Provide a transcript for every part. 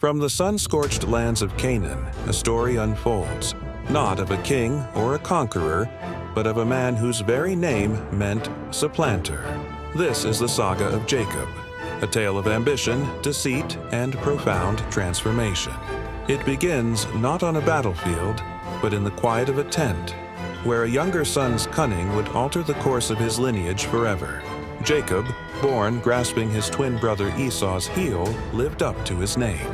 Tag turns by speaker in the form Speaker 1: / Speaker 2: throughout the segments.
Speaker 1: From the sun-scorched lands of Canaan, a story unfolds, not of a king or a conqueror, but of a man whose very name meant supplanter. This is the saga of Jacob, a tale of ambition, deceit, and profound transformation. It begins not on a battlefield, but in the quiet of a tent, where a younger son's cunning would alter the course of his lineage forever. Jacob, born grasping his twin brother Esau's heel, lived up to his name.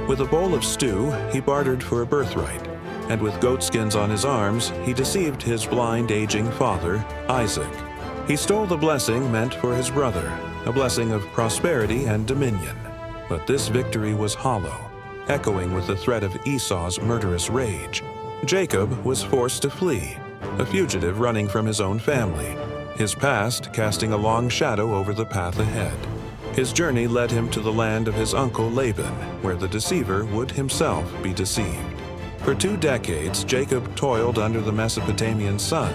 Speaker 1: With a bowl of stew, he bartered for a birthright, and with goatskins on his arms, he deceived his blind, aging father, Isaac. He stole the blessing meant for his brother, a blessing of prosperity and dominion. But this victory was hollow, echoing with the threat of Esau's murderous rage. Jacob was forced to flee, a fugitive running from his own family, his past casting a long shadow over the path ahead. His journey led him to the land of his uncle Laban, where the deceiver would himself be deceived. For 2 decades, Jacob toiled under the Mesopotamian sun,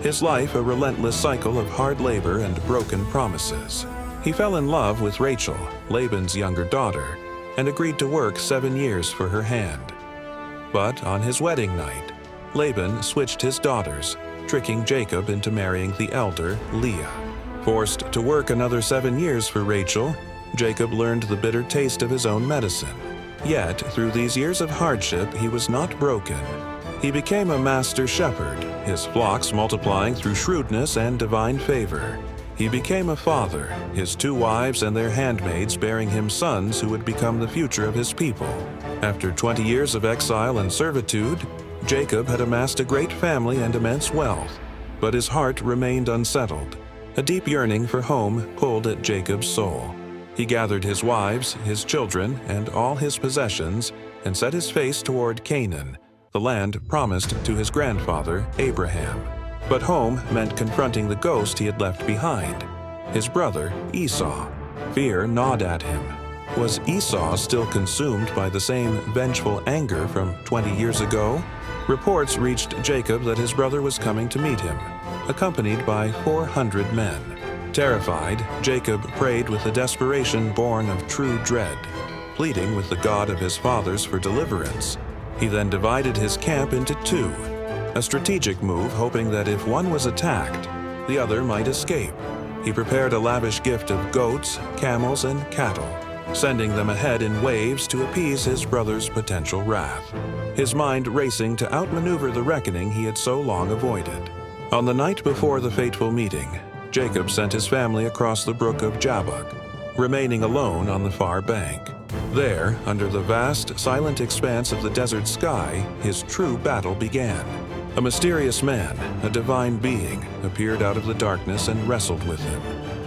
Speaker 1: his life a relentless cycle of hard labor and broken promises. He fell in love with Rachel, Laban's younger daughter, and agreed to work 7 years for her hand. But on his wedding night, Laban switched his daughters, tricking Jacob into marrying the elder, Leah. Forced to work another 7 years for Rachel, Jacob learned the bitter taste of his own medicine. Yet, through these years of hardship, he was not broken. He became a master shepherd, his flocks multiplying through shrewdness and divine favor. He became a father, his 2 wives and their handmaids bearing him sons who would become the future of his people. After 20 years of exile and servitude, Jacob had amassed a great family and immense wealth, but his heart remained unsettled. A deep yearning for home pulled at Jacob's soul. He gathered his wives, his children, and all his possessions, and set his face toward Canaan, the land promised to his grandfather, Abraham. But home meant confronting the ghost he had left behind, his brother, Esau. Fear gnawed at him. Was Esau still consumed by the same vengeful anger from 20 years ago? Reports reached Jacob that his brother was coming to meet him, accompanied by 400 men. Terrified, Jacob prayed with a desperation born of true dread, pleading with the God of his fathers for deliverance. He then divided his camp into 2, a strategic move hoping that if one was attacked, the other might escape. He prepared a lavish gift of goats, camels, and cattle, sending them ahead in waves to appease his brother's potential wrath, his mind racing to outmaneuver the reckoning he had so long avoided. On the night before the fateful meeting, Jacob sent his family across the brook of Jabbok, remaining alone on the far bank. There, under the vast, silent expanse of the desert sky, his true battle began. A mysterious man, a divine being, appeared out of the darkness and wrestled with him.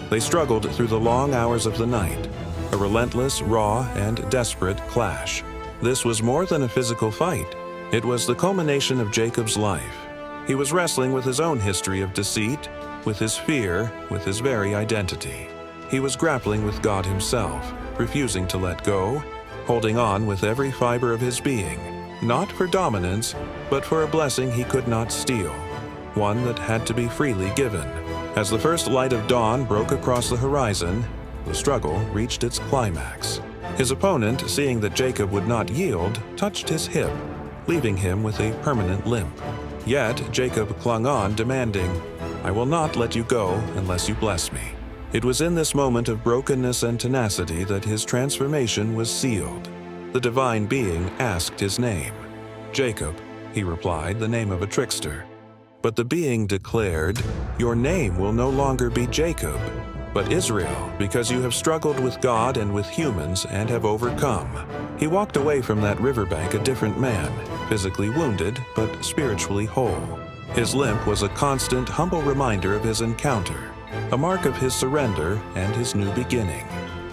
Speaker 1: They struggled through the long hours of the night, a relentless, raw, and desperate clash. This was more than a physical fight. It was the culmination of Jacob's life. He was wrestling with his own history of deceit, with his fear, with his very identity. He was grappling with God himself, refusing to let go, holding on with every fiber of his being, not for dominance, but for a blessing he could not steal, one that had to be freely given. As the first light of dawn broke across the horizon, the struggle reached its climax. His opponent, seeing that Jacob would not yield, touched his hip, leaving him with a permanent limp. Yet Jacob clung on, demanding, "I will not let you go unless you bless me." It was in this moment of brokenness and tenacity that his transformation was sealed. The divine being asked his name. "Jacob," he replied, the name of a trickster. But the being declared, "Your name will no longer be Jacob, but Israel, because you have struggled with God and with humans and have overcome." He walked away from that riverbank a different man, physically wounded but spiritually whole. His limp was a constant, humble reminder of his encounter, a mark of his surrender and his new beginning.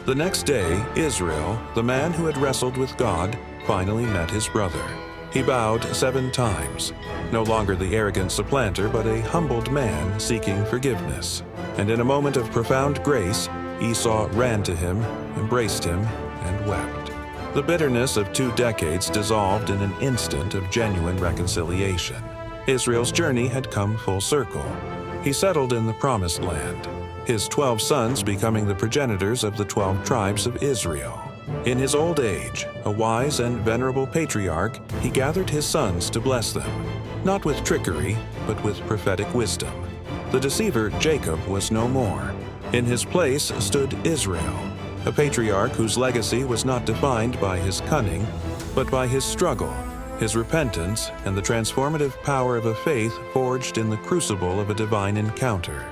Speaker 1: The next day, Israel, the man who had wrestled with God, finally met his brother. He bowed 7 times, no longer the arrogant supplanter, but a humbled man seeking forgiveness. And in a moment of profound grace, Esau ran to him, embraced him, and wept. The bitterness of 2 decades dissolved in an instant of genuine reconciliation. Israel's journey had come full circle. He settled in the Promised Land, his 12 sons becoming the progenitors of the 12 tribes of Israel. In his old age, a wise and venerable patriarch, he gathered his sons to bless them, not with trickery, but with prophetic wisdom. The deceiver Jacob was no more. In his place stood Israel, a patriarch whose legacy was not defined by his cunning, but by his struggle, his repentance, and the transformative power of a faith forged in the crucible of a divine encounter.